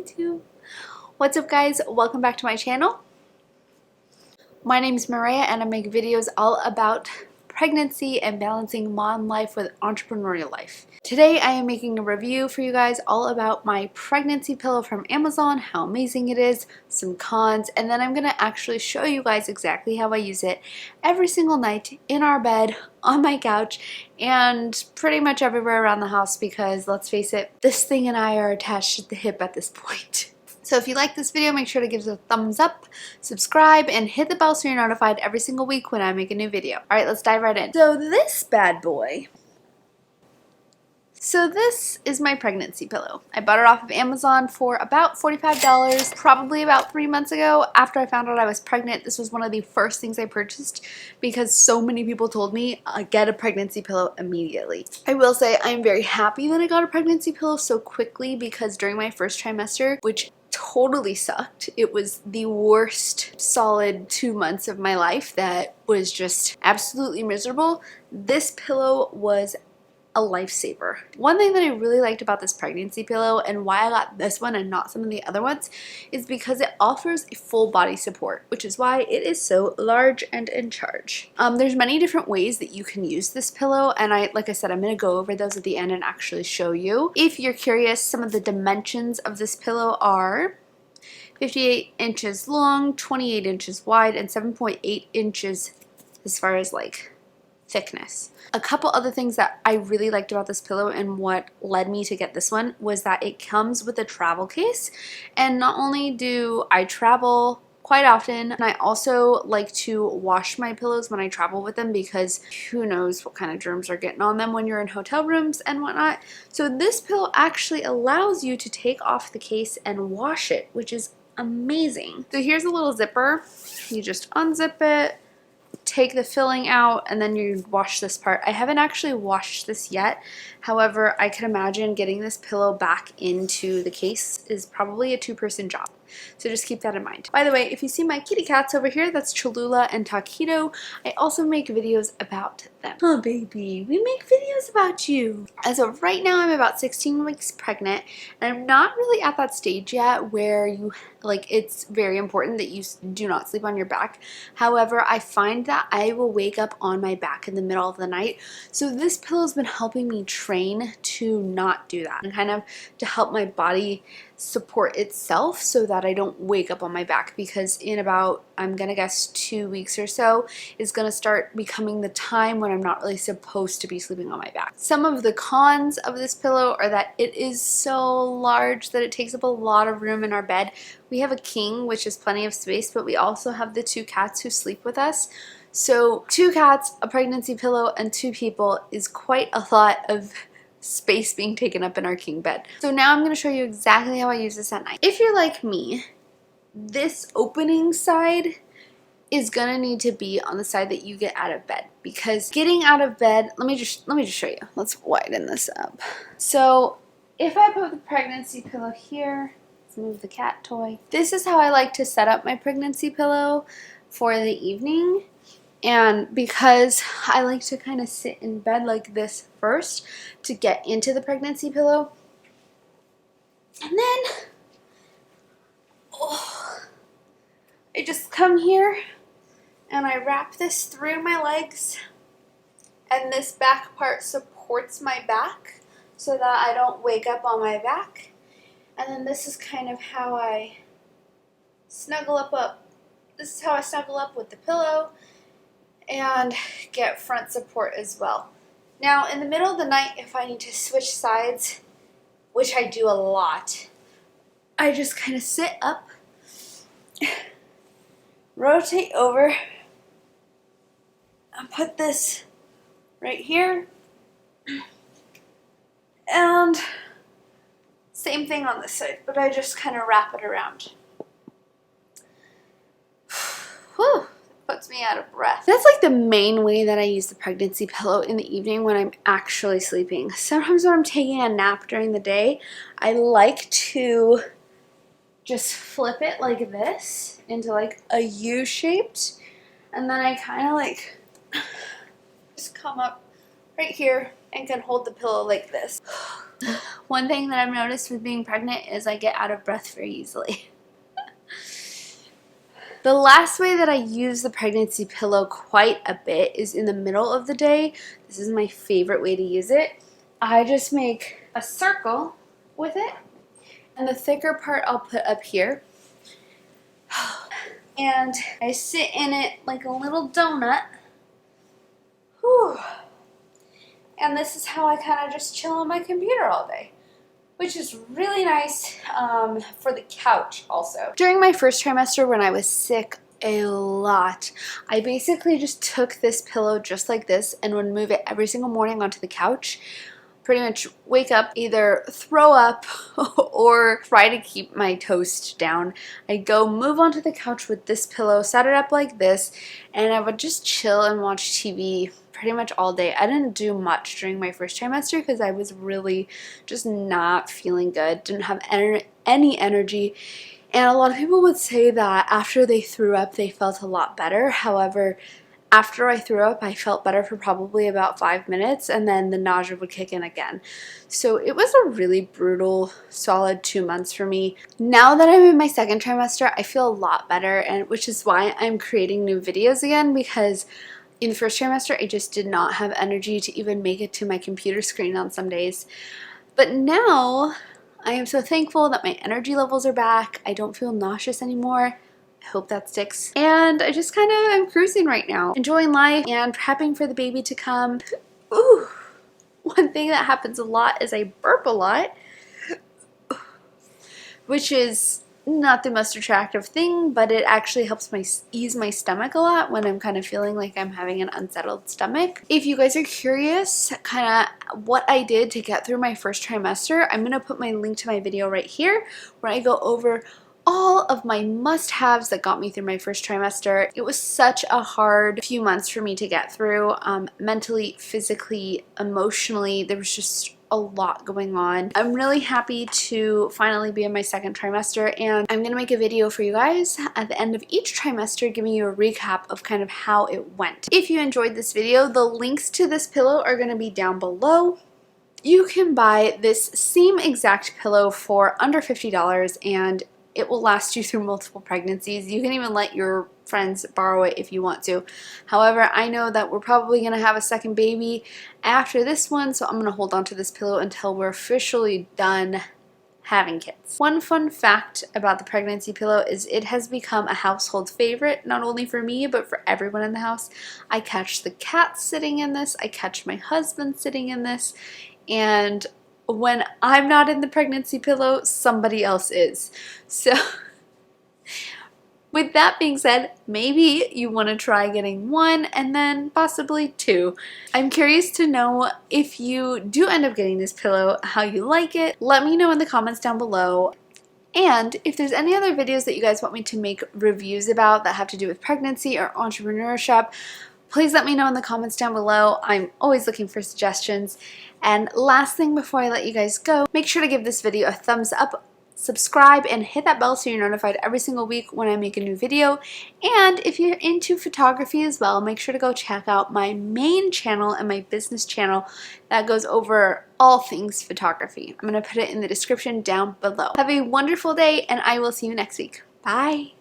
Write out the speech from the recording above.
YouTube. What's up guys? Welcome back to my channel. My name is Moorea and I make videos all about pregnancy and balancing mom life with entrepreneurial life. Today I am making a review for you guys all about my pregnancy pillow from Amazon, how amazing it is, some cons, and then I'm going to actually show you guys exactly how I use it every single night in our bed, on my couch, and pretty much everywhere around the house because let's face it, this thing and I are attached at the hip at this point. So if you like this video, make sure to give it a thumbs up, subscribe, and hit the bell so you're notified every single week when I make a new video. Alright, let's dive right in. So this bad boy. So this is my pregnancy pillow. I bought it off of Amazon for about $45, probably about 3 months ago. After I found out I was pregnant, this was one of the first things I purchased because so many people told me, get a pregnancy pillow immediately. I will say I'm very happy that I got a pregnancy pillow so quickly because during my first trimester, which totally sucked. It was the worst solid 2 months of my life that was just absolutely miserable. This pillow was a lifesaver. One thing that I really liked about this pregnancy pillow and why I got this one and not some of the other ones is because it offers a full body support, which is why it is so large and in charge. There's many different ways that you can use this pillow, and like I said, I'm going to go over those at the end and actually show you. If you're curious, some of the dimensions of this pillow are 58 inches long, 28 inches wide, and 7.8 inches as far as like thickness. A couple other things that I really liked about this pillow and what led me to get this one was that it comes with a travel case, and not only do I travel quite often, and I also like to wash my pillows when I travel with them because who knows what kind of germs are getting on them when you're in hotel rooms and whatnot. So this pillow actually allows you to take off the case and wash it, which is amazing. So here's a little zipper. You just unzip it, take the filling out, and then you wash this part. I haven't actually washed this yet. However, I can imagine getting this pillow back into the case is probably a two-person job. So just keep that in mind. By the way, if you see my kitty cats over here, that's Cholula and Taquito. I also make videos about them. Oh baby, we make videos about you. As of right now, I'm about 16 weeks pregnant, and I'm not really at that stage yet where you, like, it's very important that you do not sleep on your back. However, I find that I will wake up on my back in the middle of the night. So this pillow's been helping me train to not do that and kind of to help my body support itself so that I don't wake up on my back, because in about, I'm gonna guess 2 weeks or so is gonna start becoming the time when I'm not really supposed to be sleeping on my back. Some of the cons of this pillow are that it is so large that it takes up a lot of room in our bed. We have a king, which is plenty of space, but we also have the 2 cats who sleep with us. So 2 cats, a pregnancy pillow, and 2 people is quite a lot of space being taken up in our king bed. So now I'm going to show you exactly how I use this at night. If you're like me, this opening side is going to need to be on the side that you get out of bed, because getting out of bed, let me just show you. Let's widen this up. So if I put the pregnancy pillow here, let's move the cat toy. This is how I like to set up my pregnancy pillow for the evening. And because I like to kind of sit in bed like this first to get into the pregnancy pillow, and then I just come here and I wrap this through my legs, and this back part supports my back so that I don't wake up on my back. And then this is kind of how I snuggle up. This is how I snuggle up with the pillow and get front support as well. Now, in the middle of the night, if I need to switch sides, which I do a lot, I just kind of sit up, rotate over, and put this right here, and same thing on this side, but I just kind of wrap it around. Whew. Puts me out of breath. That's like the main way that I use the pregnancy pillow in the evening when I'm actually sleeping. Sometimes when I'm taking a nap during the day, I like to just flip it like this into like a U shaped, and then I kind of like just come up right here and can hold the pillow like this. One thing that I've noticed with being pregnant is I get out of breath very easily. The last way that I use the pregnancy pillow quite a bit is in the middle of the day. This is my favorite way to use it. I just make a circle with it, and the thicker part I'll put up here. And I sit in it like a little donut. Whew. And this is how I kind of just chill on my computer all day, which is really nice for the couch also. During my first trimester when I was sick a lot, I basically just took this pillow just like this and would move it every single morning onto the couch. Pretty much wake up, either throw up or try to keep my toast down. I'd go move onto the couch with this pillow, set it up like this, and I would just chill and watch TV pretty much all day. I didn't do much during my first trimester because I was really just not feeling good, didn't have any energy. And a lot of people would say that after they threw up, they felt a lot better. However, after I threw up, I felt better for probably about 5 minutes, and then the nausea would kick in again. So it was a really brutal, solid 2 months for me. Now that I'm in my second trimester, I feel a lot better, and which is why I'm creating new videos again, because in the first trimester, I just did not have energy to even make it to my computer screen on some days. But now, I am so thankful that my energy levels are back. I don't feel nauseous anymore. I hope that sticks. And I just kind of am cruising right now, enjoying life and prepping for the baby to come. Ooh, one thing that happens a lot is I burp a lot, which is not the most attractive thing, but it actually helps ease my stomach a lot when I'm kind of feeling like I'm having an unsettled stomach. If you guys are curious kind of what I did to get through my first trimester, I'm going to put my link to my video right here where I go over all of my must-haves that got me through my first trimester. It was such a hard few months for me to get through, mentally, physically, emotionally. There was just a lot going on. I'm really happy to finally be in my second trimester, and I'm gonna make a video for you guys at the end of each trimester giving you a recap of kind of how it went. If you enjoyed this video, the links to this pillow are gonna be down below. You can buy this same exact pillow for under $50, and it will last you through multiple pregnancies. You can even let your friends borrow it if you want to. However, I know that we're probably going to have a second baby after this one, so I'm going to hold on to this pillow until we're officially done having kids. One fun fact about the pregnancy pillow is it has become a household favorite, not only for me, but for everyone in the house. I catch the cats sitting in this, I catch my husband sitting in this, and when I'm not in the pregnancy pillow, somebody else is. So with that being said, maybe you want to try getting one and then possibly two. I'm curious to know if you do end up getting this pillow, how you like it. Let me know in the comments down below. And if there's any other videos that you guys want me to make reviews about that have to do with pregnancy or entrepreneurship, please let me know in the comments down below. I'm always looking for suggestions. And last thing before I let you guys go, make sure to give this video a thumbs up, subscribe, and hit that bell so you're notified every single week when I make a new video. And if you're into photography as well, make sure to go check out my main channel and my business channel that goes over all things photography. I'm going to put it in the description down below. Have a wonderful day, and I will see you next week. Bye!